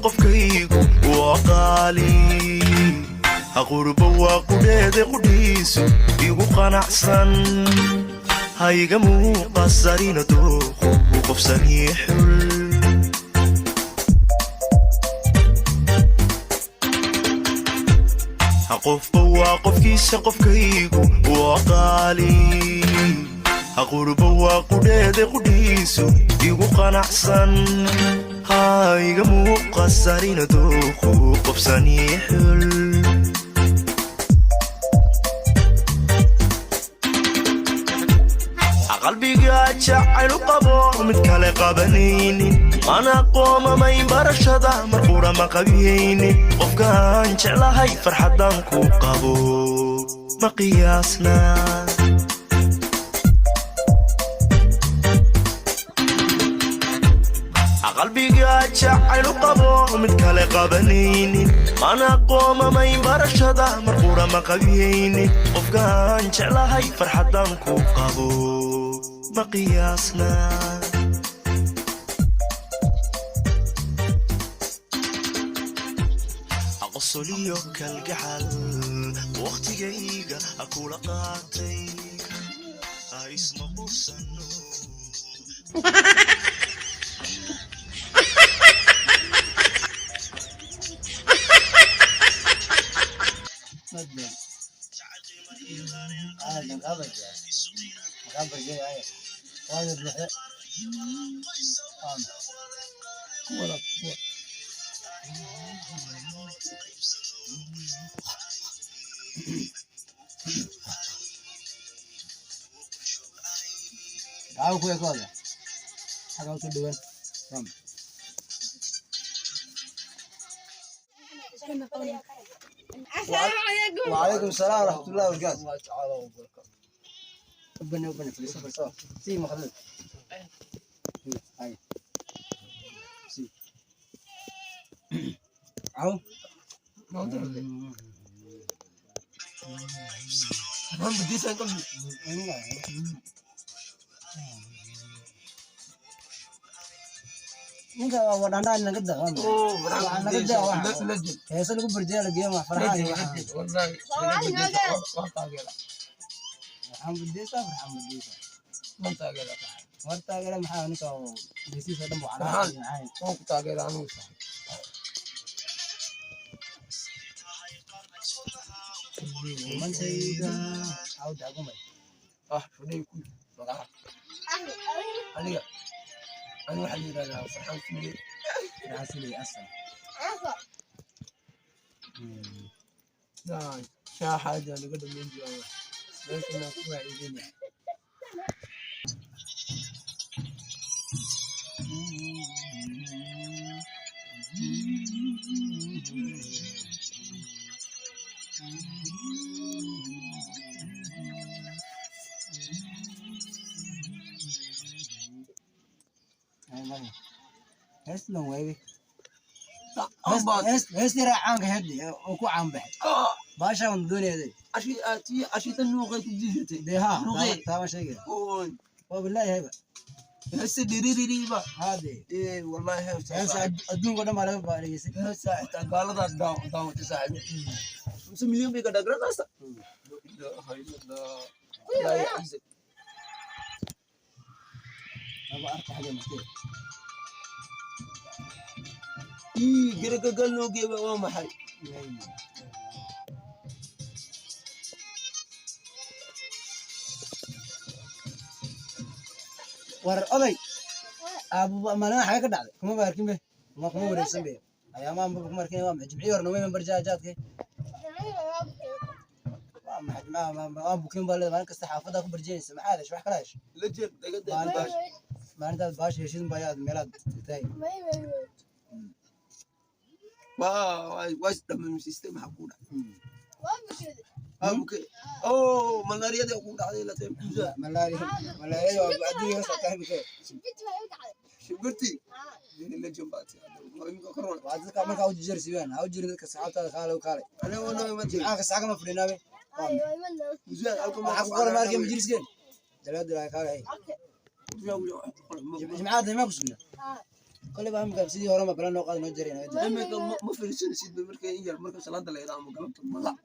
qofkaygu waa qaali haqurba waa qudheede qudhiisu igu qanacsan hayga muuqasarina dooqu u qofsanii xul haqofba waa qofkiisa qofkaygu waa qaali haqurba waa qudheede qudhiisu igu qanacsan hayga muuqasarina dooqu qofsanii xul qalbiga jacaylu qabo mid kale qabanaynin mana qoomamayn barashada marqura ma qabiyaynin qofkaan jeclahay farxadan ku qabo ma qiyaasna qalbiga jacaylu qabo mid kale qabanaynin mana qoomamayn barashada marqura ma qabiyaynin qofkaan jeclahay farxadan ku qabo ma qiyaasna aqosoliyo kalgacal waqtigayga akula qaatay isma qursano وعليكم السلام ورحمة الله وبركاته. الله تعالى وبركاته. ربنا فلوس فرصة. سي مخلوق. هاي. سي. عو. ما أدري. أنا بدي سأقول. ninka wadanda naga daa naga daa heesa lagu barjeela geema farxaan wallahi waxaan budeysa man taageera maxaa ninka bisiisa dhan buu calaamad oo ku taageera anigu man sayda aw daagumay fudhay ku bagaa aniga أنا واحد يقول فرحان سوري فرحان سوري أصلا لا شا حاجة أنا قدم من جوا لكن أكون عايزين هسلم ويبي هس راعانك هدي وكو عم بحد باشا من الدنيا دي عشي تنوغي تجيتي دي ها تمام شيء والله هيبه هسه ديري با هذه ايه والله هسه الدنيا قدام على بالي هسه قالت داو تساعد 5 مليون بيك دغرا هسه لا يعزك ما أعرف حاجة مشكلة. قال له جيبه وما حي. أبي أبو ما حاجة كده كم باركين به ما كم بريسن به أيام ما باركين ما جمعي ورنوي من برجاجات كي ما بوكين بالله ما كستحافظ أكو برجين سمع هذا شو حكلاش لجيب دقيقة ما أنت باش يشين بياض ميلاد تاي واو وايش تم السيستم حقونا أبوك أوه ملاريا دي أقول عليه لا تبكي ملاريا وبعدين بس أتهم بك شبرتي اللي جنباتي ما يمكن كورونا بعد ذلك عملك أوجي جرسي بين أوجي ذلك ساعات خاله وخاله أنا وانا ما تجي آخر ساعة ما فرينا به أيوة يمنا وزين ألكم أقول ما أركب جرسي كين دلوا خاله هاي جماعة ما كسبنا كل بهم قبل سيدي هرم بلان نقاد نجرينا ما في سن سيد مركي ينجر مركي سلام دلائي دام قلبت ما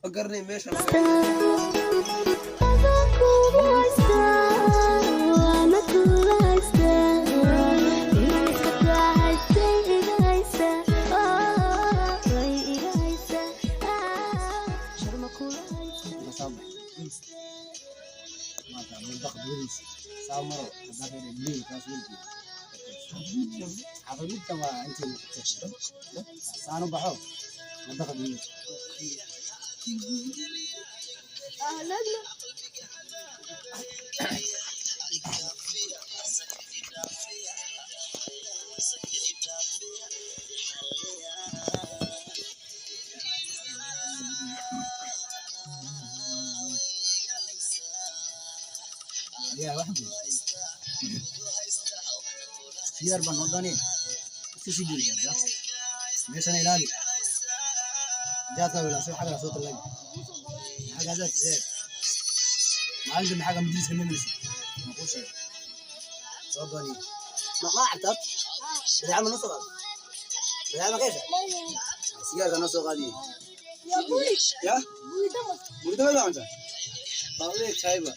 أقرني ماشي حضرتك ما أنت مكتشف صاروا بحر منطقة جديدة أهلا يا واحد سيار بنوداني تسجل جدا ليش أنا إلالي جات ولا شو حاجة صوت الليل حاجة ذات زين ما عندهم حاجة مجلس كم مجلس ما أقول شيء تفضلي ما أعتقد بيعمل نص غادي بيعمل كيف سيارة نص غادي يا بوي يا بوي دم لا أنت بقولك شايبة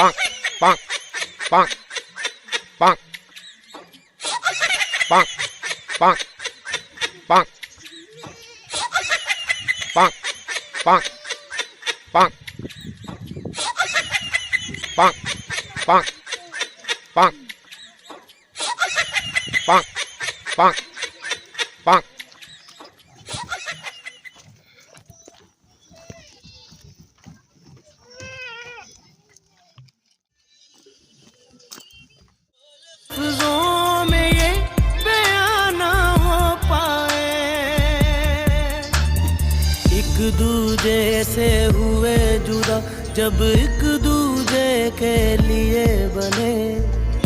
Bonk, bonk, bonk, bonk, bonk, bonk, bonk, bonk, bonk, bonk, bonk, bonk, bonk, bonk, bonk. लफ्ज़ों में ये बयां ना हो पाए, एक दूजे से हुए जुदा जब एक दूजे के लिए बने।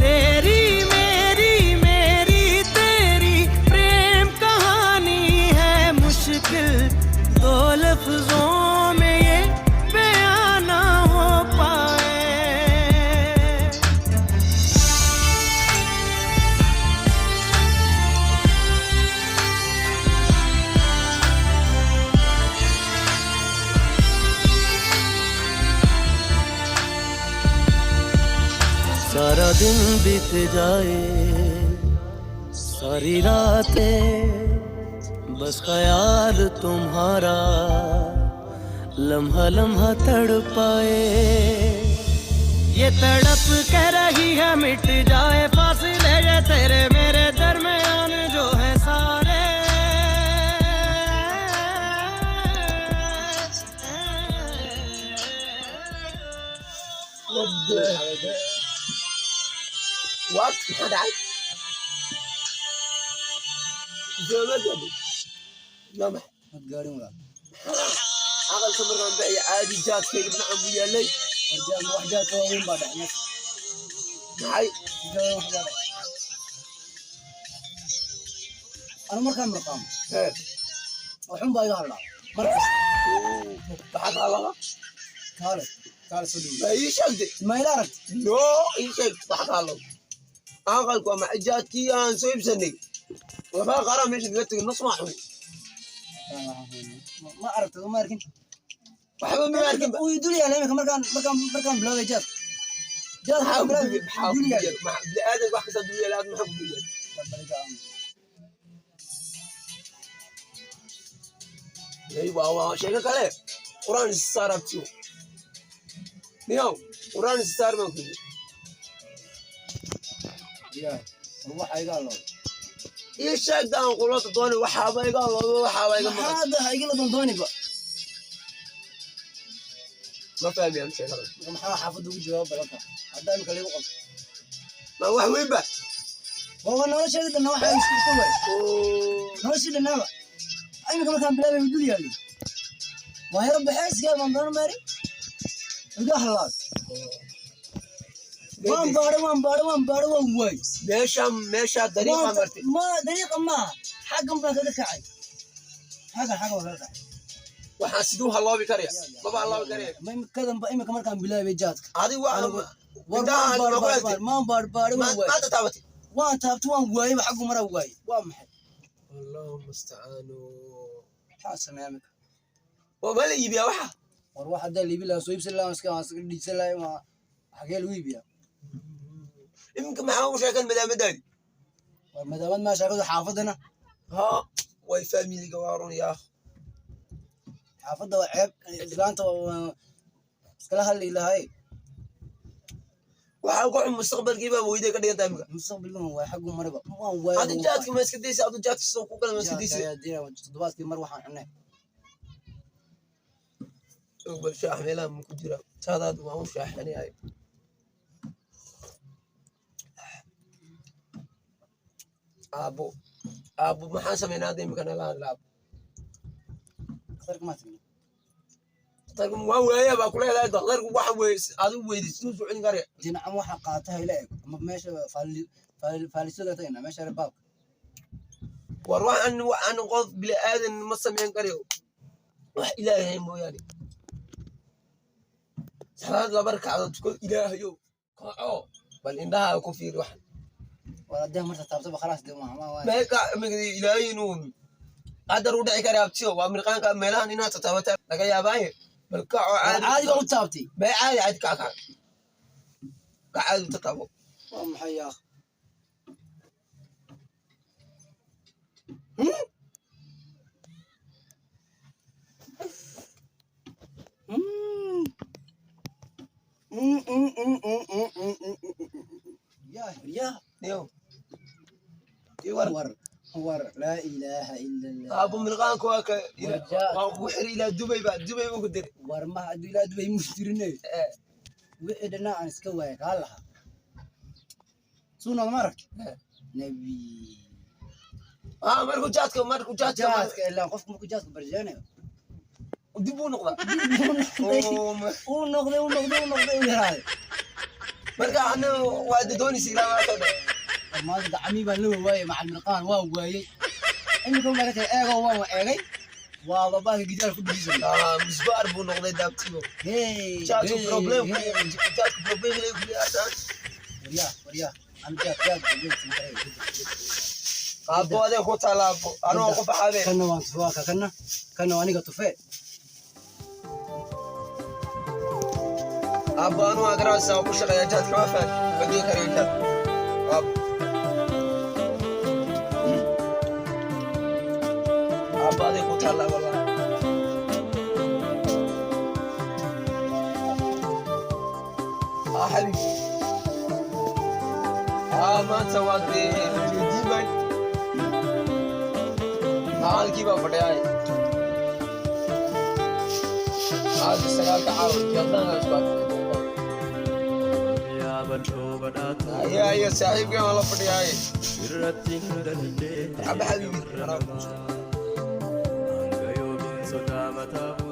तेरी मेरी तेरी प्रेम कहानी है मुश्किल, दो लफ्ज़ों में ये बयां ना हो पाए। सारा दिन बीत जाए, सारी रातें बस ख्याल तुम्हारा लम्हा लम्हा तड़पाए। ये तड़प के रही है मिट जाए फासले ये तेरे मेरे दरमियान जो है सारे। What? زمان جدي لا ما متقارن ولا عقل كمر كان بيع عادي جات في ابن عمو يلي رجال واحد جات وين بعد يعني هاي جاي واحد بعد أنا مركان مقام ايه وحن باي هلا مركز بعد الله كارل سودي ما يشقد ما يلارك لو يشقد بعد الله عقل كما جات كي ان سويب سني وما قرا مش قلت النص ما حوي ما عرفت ما أركن وحبا ما يركب ويدولي على مركان بلا جات جات حاول بلا حاول يدولي على مع بلاد واحد صدري لازم محب دولي ايوه شيء كله قران ستار ابتو نيو قران ستار ما كله يا هو حيقال له ايش دان قولت دوني وحابا يقال وحابا يقال هذا هيقول دوني بقى ما فاهم يعني شيء هذا maxaa xaafadu ugu jawaab balka haddaan kale u qabto ما wax weyn ba waa nolosheeda dhan waxa ay isku way nolosheeda dhanaba ayna markaan bilaabay dul yaali waa yar baxaysiga baan doon mari uga halaad waan baaro waan way meesha dariiqa martay ma dariiqa ma xaqan baa kaga kacay xaqa waa kaga kacay waxa sidoo haloobi kariya baba haloobi kariya ma kadan ba imika markaan bilaabay jaadka adi waa ma baaro ما تتابتي waan taabto waan waayay xaqu mara waayay waa maxay اللهم استعان xaasan amika وما لي يبيا waxa war waxa dal ibi la soo iibsan la iska dhisan la ma xagee lagu iibiya imka maxaa u sheegan madaamadani war madaamad ma sheegado xaafadana ha way family-ga waarun yaa xaafada waa ceeb islaanta iskala hadli lahay waxa ku mustaqbalkiiba weyday ka dhiganta imka mustaqbalkan waa xaqu maraba waan waayay hada jaadka ma iska deysa hada jaadka soo ku kala ma iska deysa toddobaadkii mar waxaan cunay bal shaax meelaha ma ku jira taadaad waa u shaaxanay abo maxaa sameynaa imka naga hadlaab sarka ma tagin tarkum waa weeyaa baa kula helay dadku waxa weey adu weydiisto soo celin kare dinaca waxa qaatahay la eg ama meesha faalisada tagna meesha baab war waxaan qof bila aadan ma sameyn karayo wax ilaahay mooyaane salaad la barkaado tuko ilaahayo kaaco bal indhaha ku fiir wax wala daa marta taabto khalaas de ma waa meeka magadi ilaahay inuu qadar u dhici kara abtiyo waa mirqaanka meelahan inaad taabata laga yaabaaye bal kaaco caadi baa u taabtay bay caadi kaaca caadi taabo waa maxay yaa يا يو ور لا اله الا الله ابو مرغان كواك وحر الى دبي دبي ما قدر ور ما ادو الى دبي مشترينه وحدنا ان اسكا واي قالها سونا مرك نبي مركو جاتك الا قف مركو جاتك برجانه ودبو نقضه ونقضي هاي مركا انا واد دوني سيلا ما قد عمي بان لو واي مع المرقان واو واي انكم مركا ايغو واو ايغي waa baa gidaar ku dhisan misbaar buu noqday daabtiyo hey jaatu problem jaatu problem lay ku yaasaan wariya aan jaat qaabo adeeg ku talaabo anoo ku baxaade kana waan suwaaka kana aniga tufee abo anoo agraasa ku shaqeeya jaat ka faan badii kareenta abo adeeg ku talaabo حبيبي ما تودي جيبك حال کی با پڑیا ہے آج سگال کا عارض جلدہ ہے اس بات یہ صاحب کے والا پڑیا ہے اب حبیبی taaba taaba